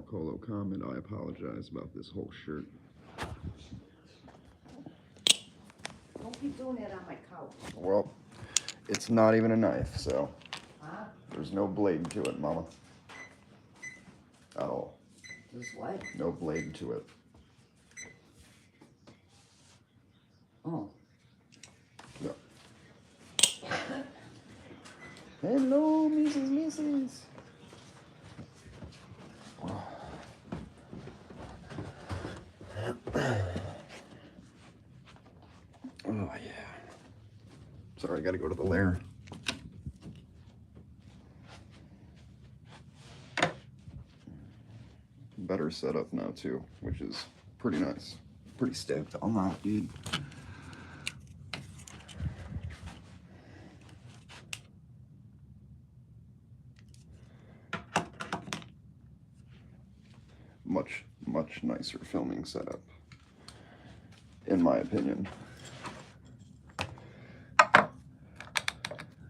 Marcolo comment. I apologize about this whole shirt. Don't keep doing that on my couch. Well, it's not even a knife, so Huh? there's no blade to it, Mama. At all. There's what? No blade to it. Oh. Yeah. Hello, Mrs. Oh, yeah. Sorry, I gotta go to the lair. Better setup now, too, which is pretty nice. Pretty stoked on that, dude. Much nicer filming setup, in my opinion.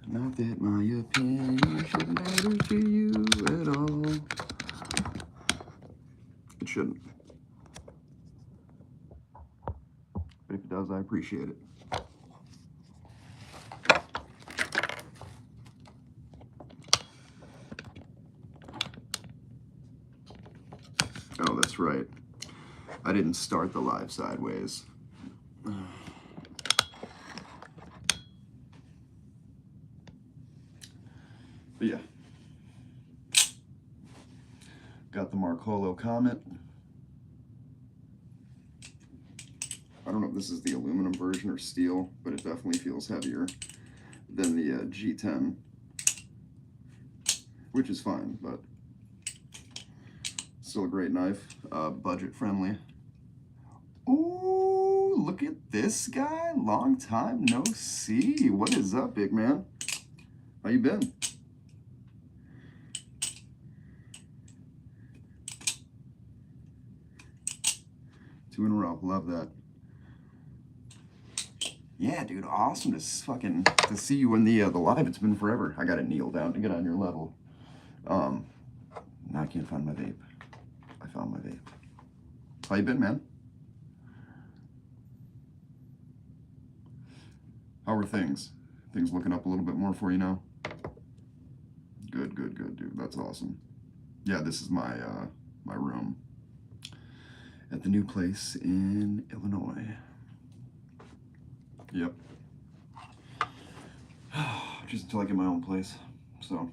Not that my opinion should matter to you at all. It shouldn't. But if it does, I appreciate it. Oh, that's right. I didn't start the live sideways. But yeah. Got the Marcolo comment. I don't know if this is the aluminum version or steel, but it definitely feels heavier than the G10, which is fine, but still a great knife, budget friendly. Ooh, look at this guy. Long time no see. What is up, big man? How you been? Two in a row. Love that. Yeah, dude, awesome to see you in the live. It's been forever. I gotta kneel down to get on your level. Now I can't find my vape. I found my vape. How you been, man? How are things? Things looking up a little bit more for you now? Good, dude. That's awesome. Yeah, this is my my room at the new place in Illinois. Yep. Just until I get my own place. So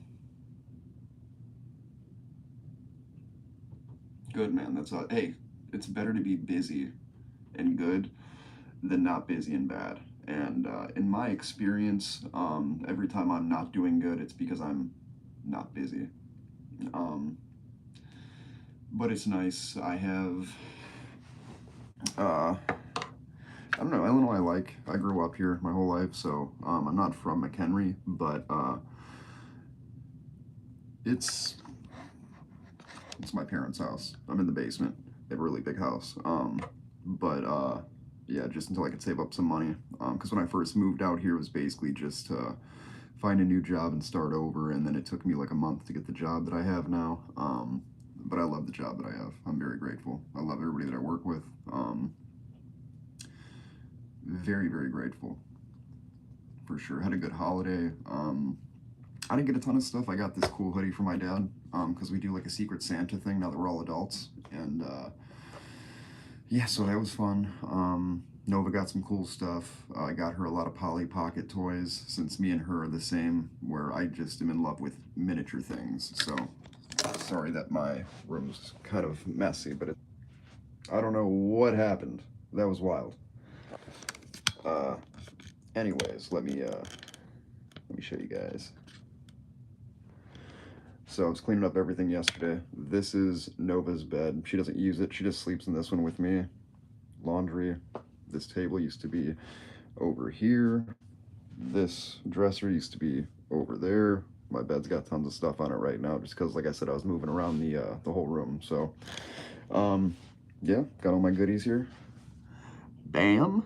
good, man. That's hey, it's better to be busy and good than not busy and bad. And in my experience, every time I'm not doing good, it's because I'm not busy. But it's nice. I have, I don't know, Illinois I grew up here my whole life, so I'm not from McHenry, but it's my parents' house. I'm in the basement. They have a really big house. Yeah, just until I could save up some money. Because when I first moved out here, it was basically just to find a new job and start over, and then it took me like a month to get the job that I have now. But I love the job that I have. I'm very grateful. I love everybody that I work with. Very, very grateful. For sure. Had a good holiday. I didn't get a ton of stuff. I got this cool hoodie for my dad, because we do like a Secret Santa thing now that we're all adults. And yeah, so that was fun. Nova got some cool stuff. I got her a lot of Polly Pocket toys, since me and her are the same, where I just am in love with miniature things. So sorry that my room's kind of messy, but I don't know what happened. That was wild. Anyways, let me show you guys. So I was cleaning up everything yesterday. This is Nova's bed. She doesn't use it. She just sleeps in this one with me. Laundry. This table used to be over here. This dresser used to be over there. My bed's got tons of stuff on it right now, just because, like I said, I was moving around the whole room. So, yeah, got all my goodies here. Bam.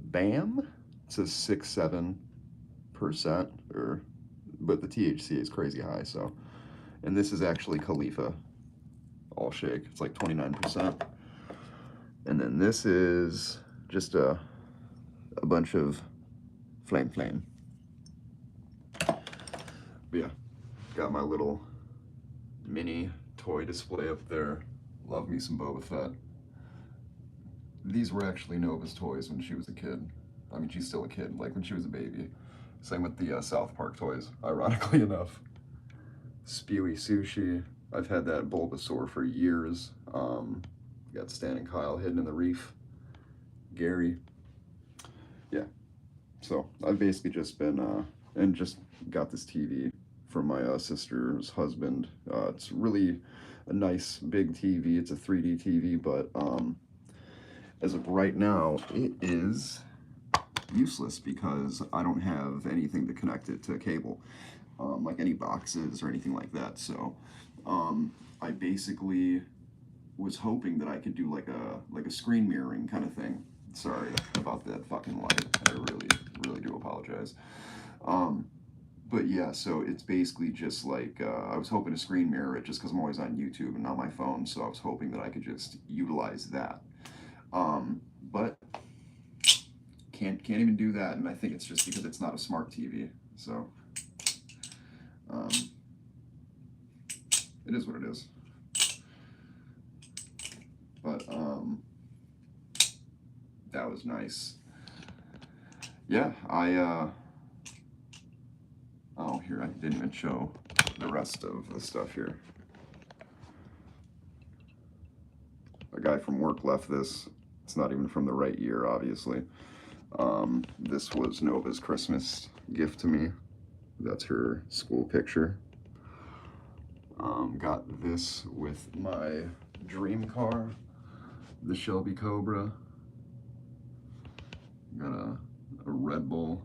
Bam. It says 6-7%, but the THC is crazy high, so And this is actually Khalifa all shake. It's like 29%. And then this is just a bunch of flame. But yeah, got my little mini toy display up there. Love me some Boba Fett. These were actually Nova's toys when she was a kid. I mean, she's still a kid, like when she was a baby. Same with the South Park toys, ironically enough. Spewy Sushi. I've had that Bulbasaur for years. Got Stan and Kyle hidden in the reef. Gary. Yeah. So I've basically just been, and just got this TV from my sister's husband. It's really a nice big TV. It's a 3D TV, but as of right now, it is useless because I don't have anything to connect it to a cable, like any boxes or anything like that. So I basically was hoping that I could do like a screen mirroring kind of thing. Sorry about that fucking light. I really do apologize. But yeah, so it's basically just like, I was hoping to screen mirror it just because I'm always on YouTube and on my phone, so I was hoping that I could just utilize that. But can't even do that, and I think it's just because it's not a smart TV. So it is what it is. But that was nice. Yeah, oh, here, I didn't even show the rest of the stuff here. A guy from work left this. It's not even from the right year, obviously. This was Nova's Christmas gift to me. That's her school picture. Got this with my dream car, the Shelby Cobra. Got a Red Bull.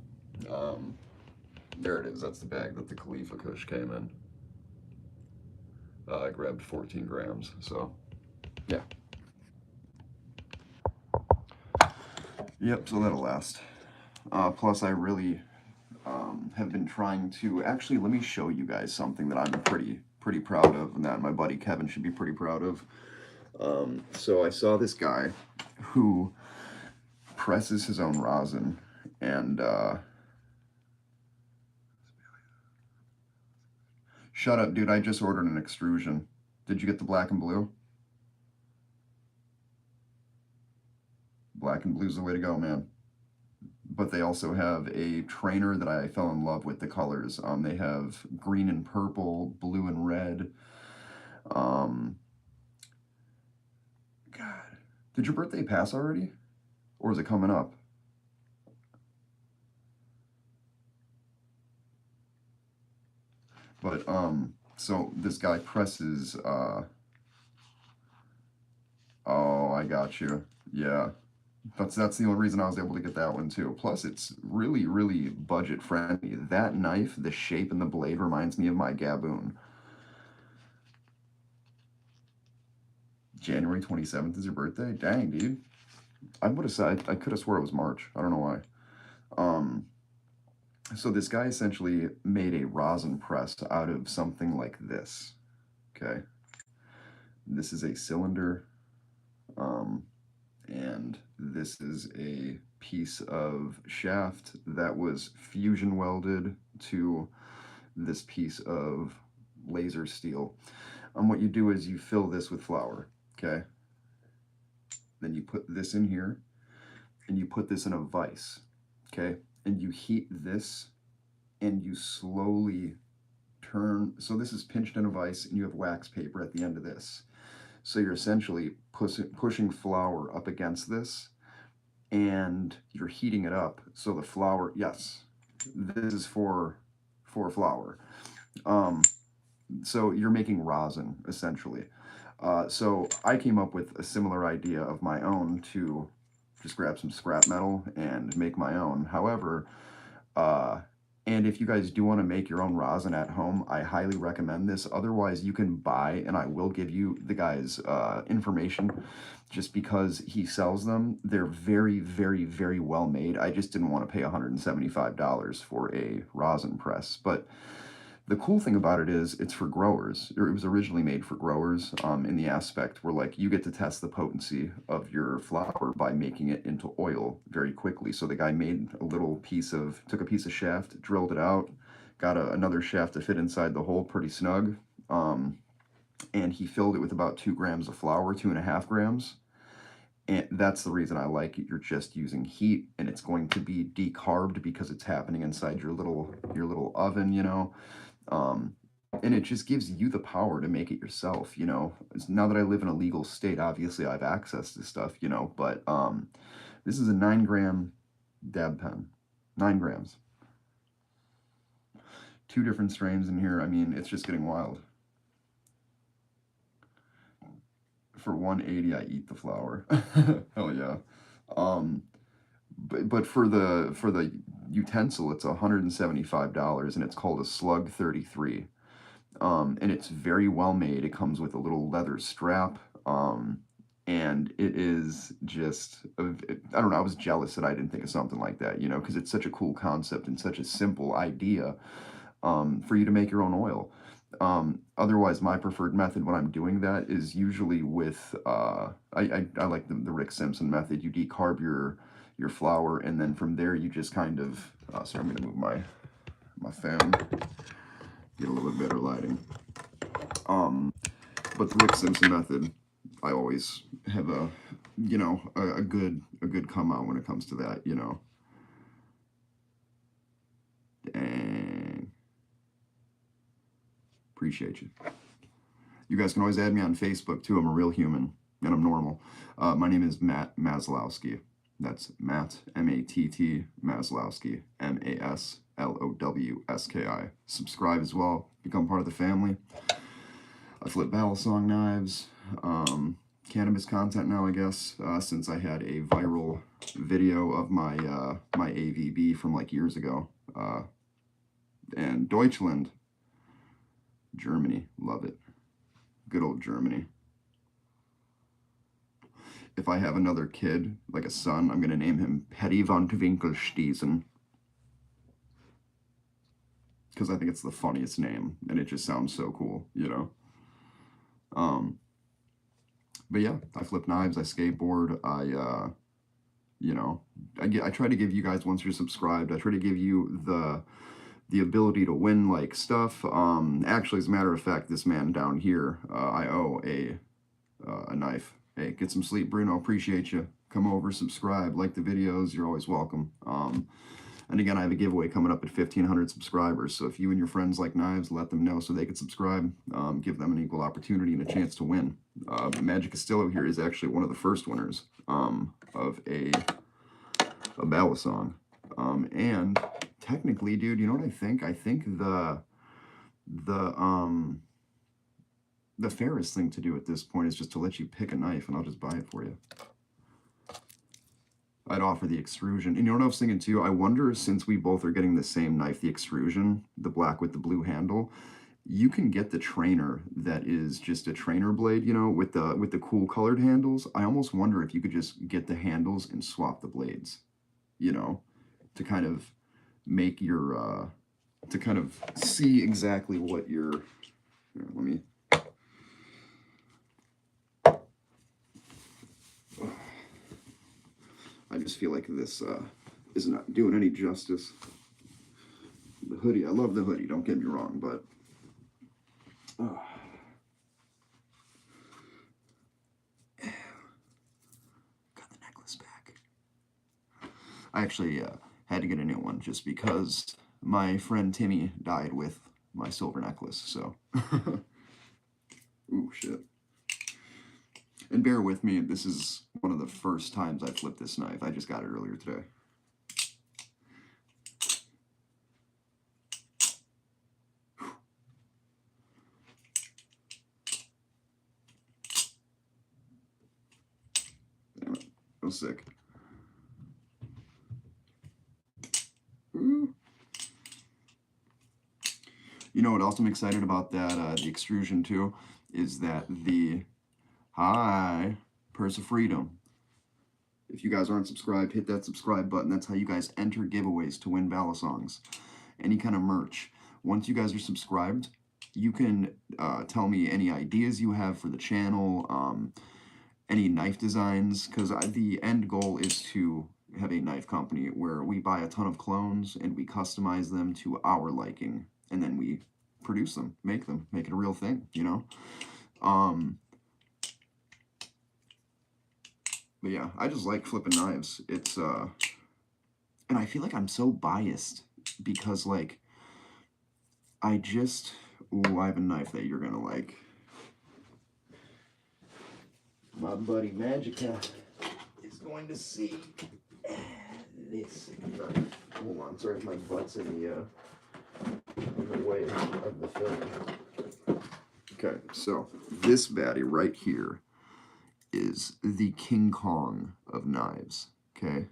There it is. That's the bag that the Khalifa Kush came in. I grabbed 14 grams, so yeah. Yep, so that'll last. Plus, I really have been trying to, actually, let me show you guys something that I'm pretty proud of, and that my buddy Kevin should be pretty proud of. So I saw this guy who presses his own rosin, and shut up, dude, I just ordered an extrusion. Did you get the black and blue? Black and blue's the way to go, man. But they also have a trainer that I fell in love with the colors. They have green and purple, blue and red. God, did your birthday pass already? Or is it coming up? But, so this guy presses, oh, I got you. Yeah. That's the only reason I was able to get that one too. Plus, it's really budget friendly. That knife, the shape and the blade reminds me of my Gaboon. January 27th is your birthday? Dang, dude. I would have said, I could have swore it was March. I don't know why. So this guy essentially made a rosin press out of something like this. Okay. This is a cylinder. And this is a piece of shaft that was fusion welded to this piece of laser steel. What you do is you fill this with flour, okay? Then you put this in here, and you put this in a vise, okay? And you heat this, and you slowly turn. So this is pinched in a vise, and you have wax paper at the end of this. So you're essentially pushing flour up against this, and you're heating it up. So the flour, yes, this is for flour. So you're making rosin, essentially. So I came up with a similar idea of my own to just grab some scrap metal and make my own. However, and if you guys do want to make your own rosin at home, I highly recommend this. Otherwise, you can buy, and I will give you the guy's information just because he sells them. They're very well made. I just didn't want to pay $175 for a rosin press. But The cool thing about it is it's for growers, or it was originally made for growers, in the aspect where like you get to test the potency of your flower by making it into oil very quickly. So the guy made a little took a piece of shaft, drilled it out, got another shaft to fit inside the hole pretty snug, and he filled it with about 2 grams of flour, 2.5 grams. And that's the reason I like it. You're just using heat, and it's going to be decarbed because it's happening inside your little oven, you know. Um, and it just gives you the power to make it yourself, you know. Now that I live in a legal state, obviously I have access to stuff, you know. But this is a 9-gram dab pen, 9 grams. 2 different strains in here. I mean, it's just getting wild. For 180, I eat the flour. Hell yeah. But for the utensil, it's $175, and it's called a Slug 33. And it's very well made. It comes with a little leather strap. And it is just, I don't know, I was jealous that I didn't think of something like that, you know, because it's such a cool concept and such a simple idea, for you to make your own oil. Otherwise, my preferred method when I'm doing that is usually with, I like the Rick Simpson method. You decarb your flour, and then from there you just kind of, sorry, I'm going to move my fan, get a little bit better lighting. But the Rick Simpson method, I always have a, you know, a good come out when it comes to that, you know. Dang. Appreciate you. You guys can always add me on Facebook too. I'm a real human and I'm normal. My name is Matt Maslowski. That's Matt, M-A-T-T, Maslowski, M-A-S-L-O-W-S-K-I. Subscribe as well. Become part of the family. I flip balisong knives. Cannabis content now, I guess, since I had a viral video of my my AVB from like years ago. And Deutschland, Germany, love it. Good old Germany. If I have another kid, like a son, I'm going to name him Petty von Twinkelstiesen. Because I think it's the funniest name, and it just sounds so cool, you know? But yeah, I flip knives, I skateboard, you know, I try to give you guys, once you're subscribed, I try to give you the ability to win, like, stuff. Actually, as a matter of fact, this man down here, I owe a knife. Hey, get some sleep, Bruno. Appreciate you. Come over, subscribe, like the videos. You're always welcome. And again, I have a giveaway coming up at 1,500 subscribers. So if you and your friends like knives, let them know so they can subscribe. Give them an equal opportunity and a chance to win. Magic Castillo here is actually one of the first winners of a balisong. And technically, dude, you know what I think? I think the fairest thing to do at this point is just to let you pick a knife, and I'll just buy it for you. I'd offer the extrusion. And you know what I was thinking too? I wonder, since we both are getting the same knife, the extrusion, the black with the blue handle, you can get the trainer that is just a trainer blade, you know, with the cool colored handles. I almost wonder if you could just get the handles and swap the blades, you know, to kind of make your, to kind of see exactly what your, here, let me, I just feel like this is not doing any justice. The hoodie, I love the hoodie, don't get me wrong, but got the necklace back. I actually had to get a new one just because my friend Timmy died with my silver necklace, so. Ooh, shit. And bear with me, this is one of the first times I flipped this knife. I just got it earlier today. Damn it, so sick. Ooh. You know what else I'm excited about that, the extrusion too, is that the, hi, Purse of Freedom. If you guys aren't subscribed, hit that subscribe button. That's how you guys enter giveaways to win balisongs. Any kind of merch. once you guys are subscribed, you can tell me any ideas you have for the channel, any knife designs, because the end goal is to have a knife company where we buy a ton of clones and we customize them to our liking, and then we produce them, make it a real thing, you know? But yeah, I just like flipping knives. It's, and I feel like I'm so biased because, like, I have a knife that you're gonna like. My buddy Magica is going to see this knife. Hold on, sorry if my butt's in the way of the film. Okay, so this baddie right here is the King Kong of knives, okay?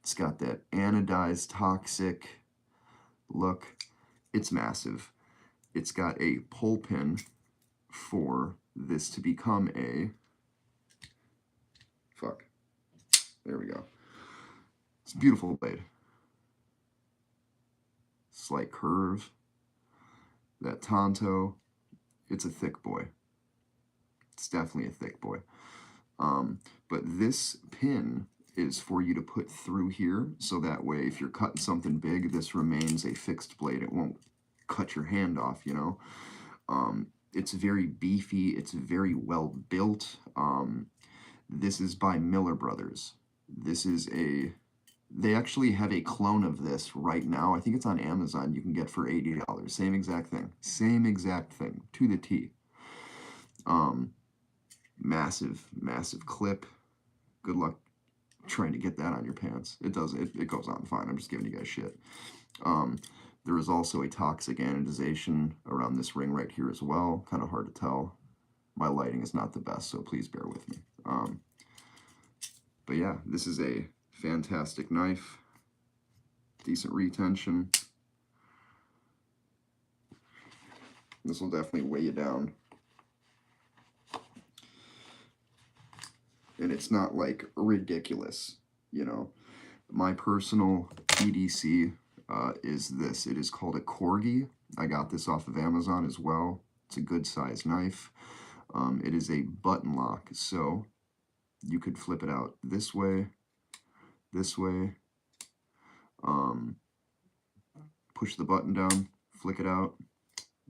It's got that anodized toxic look. It's massive. It's got a pull pin for this to become a... Fuck. There we go. It's a beautiful blade. Slight curve. That Tonto. It's a thick boy. It's definitely a thick boy. But this pin is for you to put through here, so that way if you're cutting something big, this remains a fixed blade. It won't cut your hand off, you know? It's very beefy. It's very well built. This is by Miller Brothers. This is they actually have a clone of this right now. I think it's on Amazon. You can get for $80. Same exact thing. Same exact thing. To the T. Massive, massive clip. Good luck trying to get that on your pants. It goes on fine. I'm just giving you guys shit. There is also a toxic anodization around this ring right here as well. Kind of hard to tell. My lighting is not the best, so please bear with me. But yeah, this is a fantastic knife. Decent retention. This will definitely weigh you down. And it's not like ridiculous, you know. My personal EDC is this. It is called a Corgi. I got this off of Amazon as well. It's a good size knife. It is a button lock, so you could flip it out this way, push the button down, flick it out.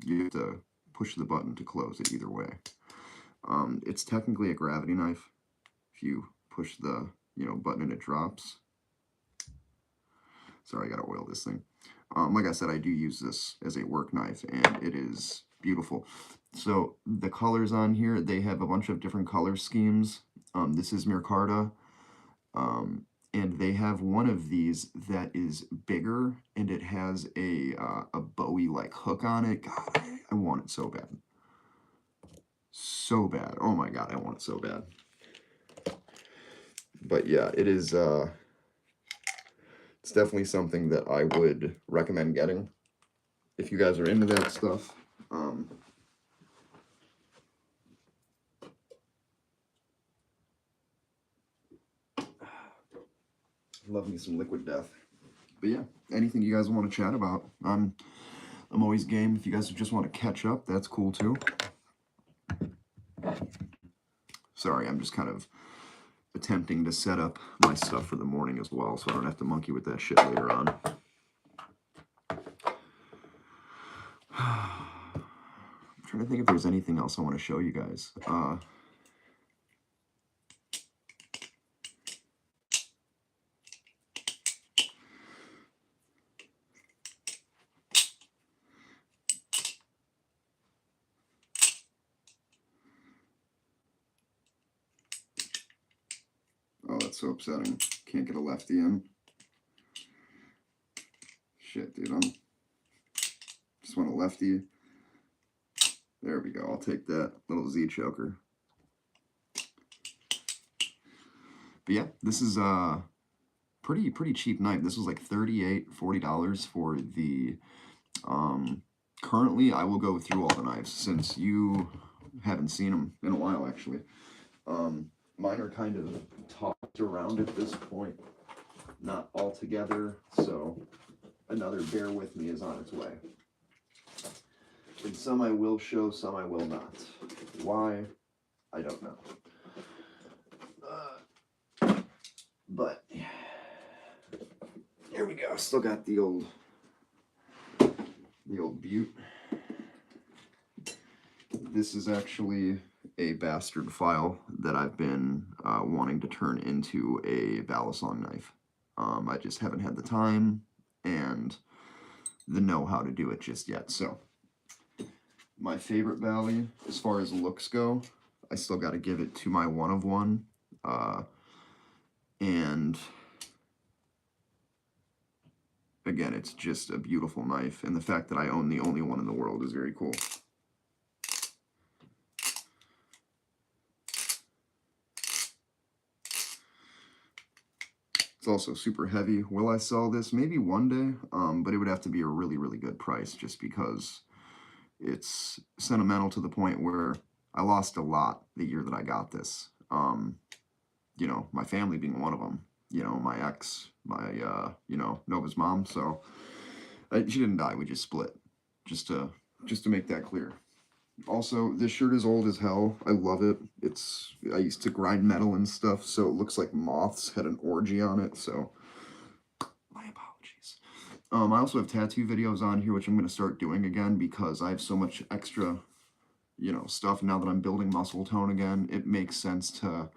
You have to push the button to close it either way. It's technically a gravity knife. If you push the button and it drops. Sorry, I gotta oil this thing. Like I said, I do use this as a work knife, and it is beautiful. So the colors on here, they have a bunch of different color schemes. This is Mercarta, and they have one of these that is bigger, and it has a Bowie-like hook on it. God, I want it so bad. So bad. Oh my God, I want it so bad. But yeah, it is, it's definitely something that I would recommend getting if you guys are into that stuff. Love me some Liquid Death. But yeah, anything you guys want to chat about, I'm always game. If you guys just want to catch up, that's cool too. Sorry, I'm just kind of attempting to set up my stuff for the morning as well, so I don't have to monkey with that shit later on. I'm trying to think if there's anything else I want to show you guys. Oh, that's so upsetting. Can't get a lefty in. Shit, dude, just want a lefty. There we go. I'll take that little Z choker. But yeah, this is a pretty cheap knife. This was like $38, $40 for the. Currently, I will go through all the knives since you haven't seen them in a while, actually. Mine are kind of tossed around at this point, not all together, so another bear with me is on its way. And some I will show, some I will not. Why? I don't know. But here we go. Still got the old Butte. This is actually a bastard file that I've been wanting to turn into a balisong knife. I just haven't had the time and the know-how to do it just yet. So my favorite Bally, as far as looks go, I still got to give it to my one of one. And again, it's just a beautiful knife, and the fact that I own the only one in the world is very cool. It's also super heavy. Will I sell this? Maybe one day, but it would have to be a really, really good price just because it's sentimental to the point where I lost a lot the year that I got this. You know, my family being one of them. You know, my ex, my, you know, Nova's mom. So she didn't die. We just split. Just to make that clear. Also, this shirt is old as hell. I love it. I used to grind metal and stuff, so it looks like moths had an orgy on it, so my apologies. I also have tattoo videos on here, which I'm going to start doing again because I have so much extra, you know, stuff now that I'm building muscle tone again. It makes sense to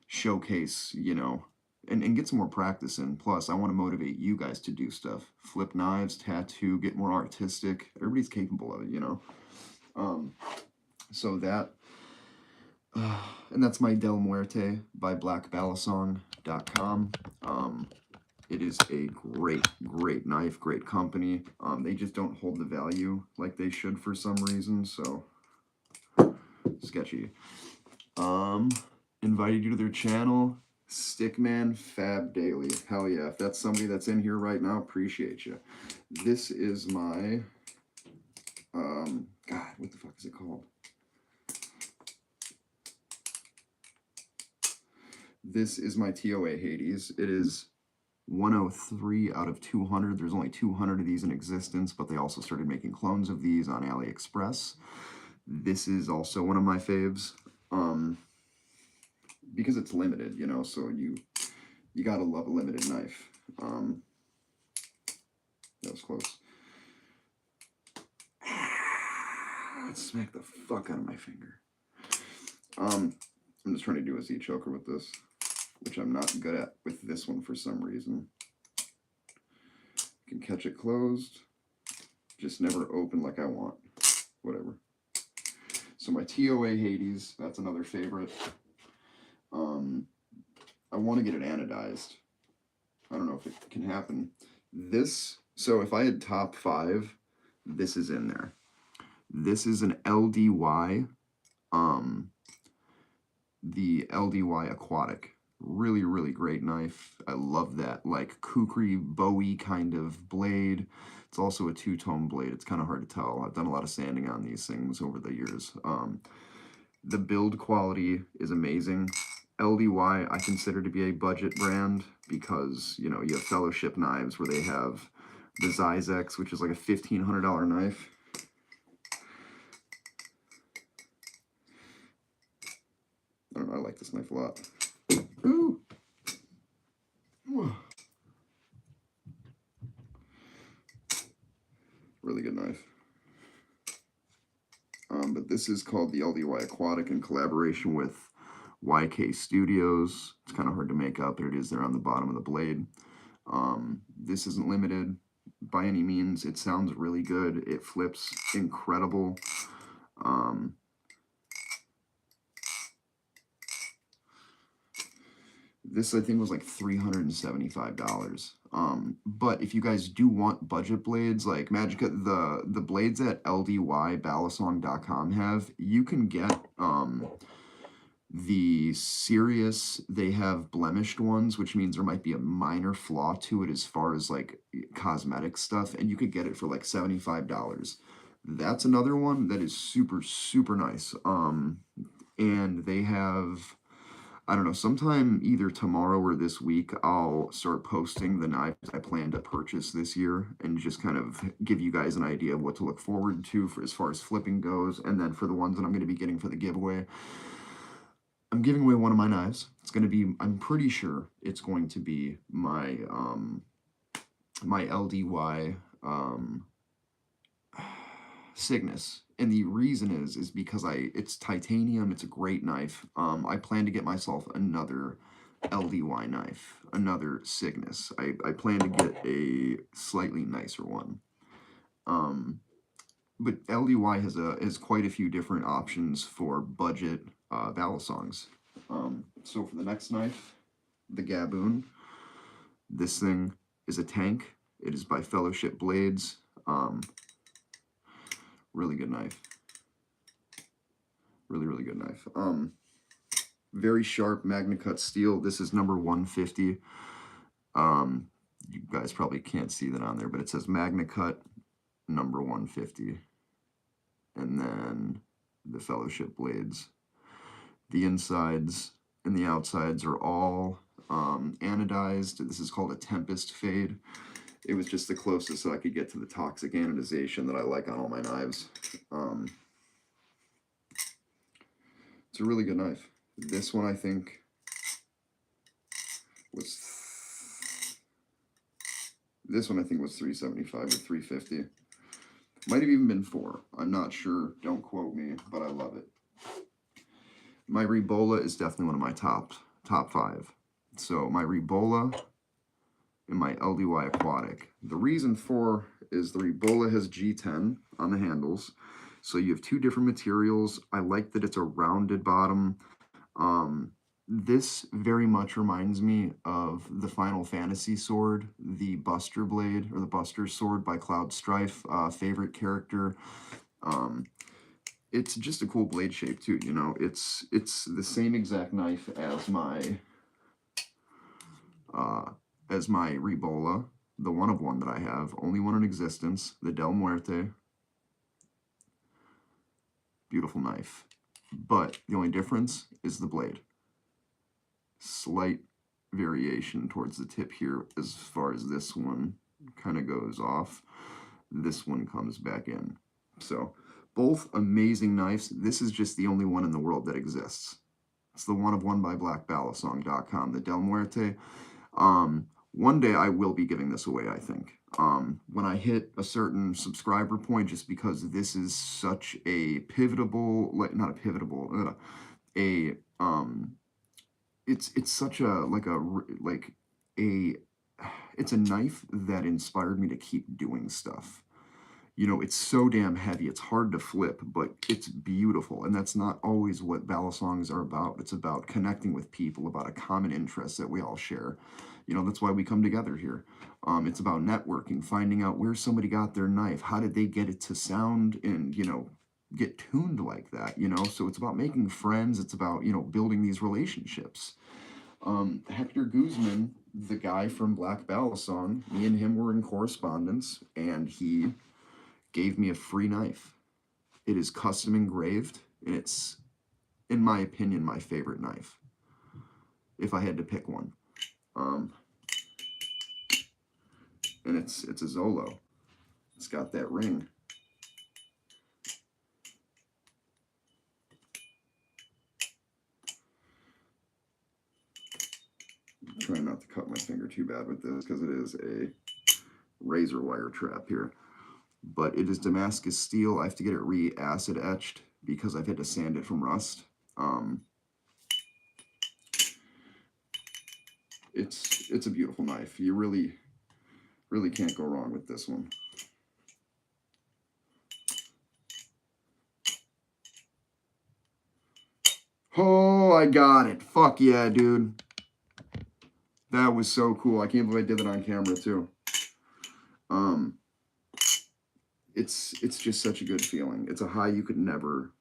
showcase, you know, and get some more practice in. Plus, I want to motivate you guys to do stuff. Flip knives, tattoo, get more artistic. Everybody's capable of it, you know. So that, and that's my Del Muerte by blackbalisong.com. It is a great, great knife, great company. They just don't hold the value like they should for some reason, so sketchy. Invited you to their channel, Stickman Fab Daily. Hell yeah, if that's somebody that's in here right now, appreciate you. This is my, God, what the fuck is it called? This is my TOA Hades. It is 103 out of 200. There's only 200 of these in existence, but they also started making clones of these on AliExpress. This is also one of my faves, because it's limited, you know, so you gotta love a limited knife. That was close. Let's smack the fuck out of my finger. I'm just trying to do a Z choker with this, which I'm not good at with this one for some reason. You can catch it closed, just never open like I want. Whatever. So my TOA Hades, that's another favorite. I want to get it anodized. I don't know if it can happen. This, so if I had top 5, this is in there. This is an LDY, the LDY Aquatic. Really, really great knife. I love that, like, kukri, bowie kind of blade. It's also a two-tone blade. It's kind of hard to tell. I've done a lot of sanding on these things over the years. The build quality is amazing. LDY I consider to be a budget brand because, you know, you have Fellowship knives where they have the Zyzex, which is like a $1,500 knife. I don't know, I like this knife a lot. Ooh. Really good knife. But this is called the LDY Aquatic in collaboration with YK Studios. It's kind of hard to make out, but it is there on the bottom of the blade. This isn't limited by any means. It sounds really good. It flips incredible. This, I think, was like $375. But if you guys do want budget blades, like Magica, the blades that LDYBalisong.com have, you can get the serious, they have blemished ones, which means there might be a minor flaw to it as far as like cosmetic stuff, and you could get it for like $75. That's another one that is super, super nice. And they have I don't know, sometime either tomorrow or this week, I'll start posting the knives I plan to purchase this year and just kind of give you guys an idea of what to look forward to for as far as flipping goes. And then for the ones that I'm going to be getting for the giveaway, I'm giving away one of my knives. It's going to be, I'm pretty sure it's going to be my LDY Cygnus. And the reason is because it's titanium. It's a great knife. I plan to get myself another LDY knife, another Cygnus. I plan to get a slightly nicer one. But LDY has quite a few different options for budget balisongs. So for the next knife, the Gaboon, this thing is a tank. It is by Fellowship Blades. Really good knife. Really, really good knife. Very sharp Magna Cut steel. This is number 150. You guys probably can't see that on there, but it says Magna Cut number 150. And then the Fellowship Blades. The insides and the outsides are all anodized. This is called a Tempest Fade. It was just the closest that I could get to the toxic anodization that I like on all my knives. It's a really good knife. This one I think was $375 or $350. Might have even been $4. I'm not sure. Don't quote me, but I love it. My Rebola is definitely one of my top 5. So my Rebola and my LDY Aquatic. The reason for is the Rebola has G10 on the handles. So you have two different materials. I like that it's a rounded bottom. This very much reminds me of the Final Fantasy sword, the Buster Blade, or the Buster Sword by Cloud Strife, favorite character. It's just a cool blade shape too, you know. It's the same exact knife as my Rebola, the one of one that I have, only one in existence, the Del Muerte. Beautiful knife. But the only difference is the blade. Slight variation towards the tip here as far as this one kind of goes off. This one comes back in. So both amazing knives. This is just the only one in the world that exists. It's the one of one by blackbalisong.com, the Del Muerte. One day I will be giving this away, I think. When I hit a certain subscriber point, just because this is such a pivotable, like not a pivotable, it's such a it's a knife that inspired me to keep doing stuff. You know, it's so damn heavy, it's hard to flip, but it's beautiful. And that's not always what balisongs are about. It's about connecting with people, about a common interest that we all share. You know, that's why we come together here. It's about networking, finding out where somebody got their knife. How did they get it to sound and, you know, get tuned like that, you know? So it's about making friends. It's about, you know, building these relationships. Hector Guzman, the guy from Black Balisong, me and him were in correspondence, and he gave me a free knife. It is custom engraved, and it's, in my opinion, my favorite knife, if I had to pick one. And it's a Zolo. It's got that ring. I'm trying not to cut my finger too bad with this because it is a razor wire trap here. But it is Damascus steel. I have to get it re-acid etched because I've had to sand it from rust. It's a beautiful knife. You really can't go wrong with this one. Oh, I got it. Fuck yeah, dude. That was so cool. I can't believe I did it on camera too. It's just such a good feeling. It's a high you could never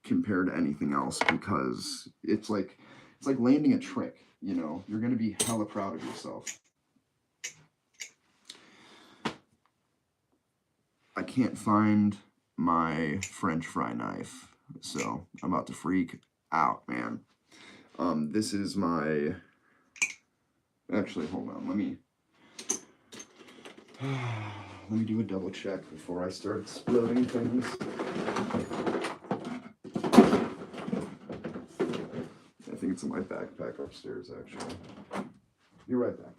compare to anything else, because it's like landing a trick, you know. You're gonna be hella proud of yourself. I can't find my French fry knife, so I'm about to freak out, man. This is my, actually, hold on, let me do a double check before I start exploding things. I think it's in my backpack upstairs, actually. Be right back.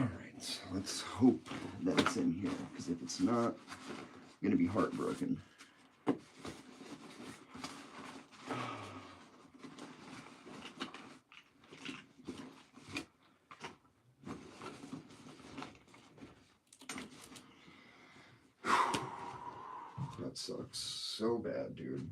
Alright, so let's hope that it's in here, because if it's not, I'm gonna be heartbroken. That sucks so bad, dude.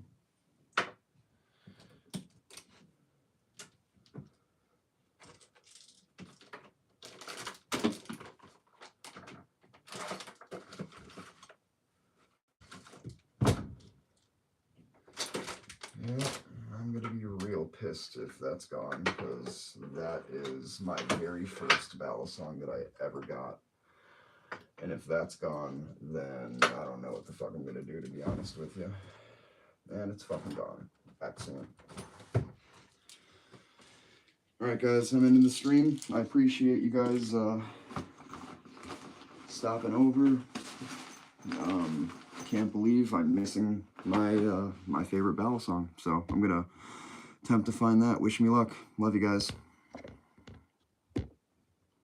Yeah, I'm gonna be real pissed if that's gone, because that is my very first balisong that I ever got. And if that's gone, then I don't know what the fuck I'm gonna do, to be honest with you. And it's fucking gone. Excellent. Alright guys, I'm ending the stream. I appreciate you guys stopping over. Can't believe I'm missing my my favorite balisong. So I'm gonna attempt to find that. Wish me luck. Love you guys.